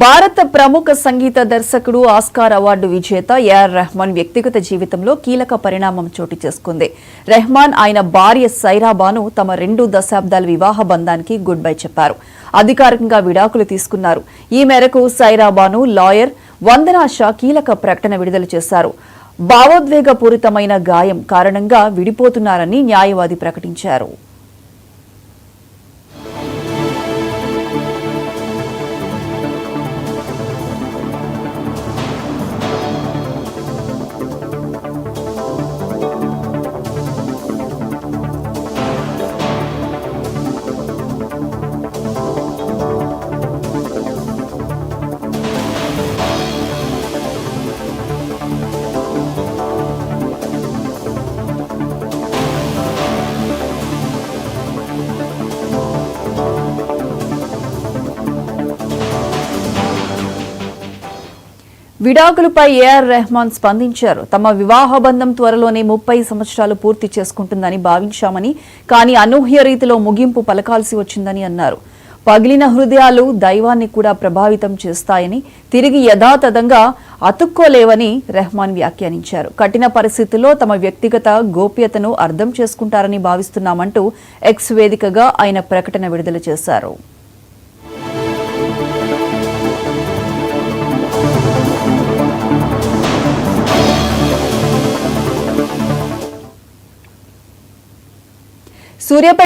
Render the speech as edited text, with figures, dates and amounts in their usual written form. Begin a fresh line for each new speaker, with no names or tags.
భారత ప్రముఖ సంగీత దర్శకుడు ఆస్కార్ అవార్డు విజేత ఏఆర్ రెహమాన్ వ్యక్తిగత జీవితంలో కీలక పరిణామం చోటు చేసుకుంది. రెహమాన్ ఆయన భార్య సైరాబాను తమ 2 దశాబ్దాల వివాహ బంధానికి గుడ్ బై చెప్పారు. అధికారికంగా విడాకులు తీసుకున్నారు. ఈ మేరకు సైరాబాను లాయర్ వందనా షా కీలక ప్రకటన విడుదల చేశారు. భావోద్వేగపూరితమైన గాయం కారణంగా విడిపోతున్నారని న్యాయవాది ప్రకటించారు. విడాకులపై ఏఆర్ రెహమాన్ స్పందించారు. తమ వివాహ బంధం త్వరలోనే 30 సంవత్సరాలు పూర్తి చేసుకుంటుందని భావించామని, కానీ అనూహ్య రీతిలో ముగింపు పలకాల్సి వచ్చిందని అన్నారు. పగిలిన హృదయాలు దైవాన్ని కూడా ప్రభావితం చేస్తాయని, తిరిగి యథాతథంగా అతుక్కోలేవని రెహమాన్ వ్యాఖ్యానించారు. కఠిన పరిస్థితుల్లో తమ వ్యక్తిగత గోప్యతను అర్థం చేసుకుంటారని భావిస్తున్నామంటూ ఎక్స్ వేదికగా ఆయన ప్రకటన విడుదల చేశారు. సూర్యాపేట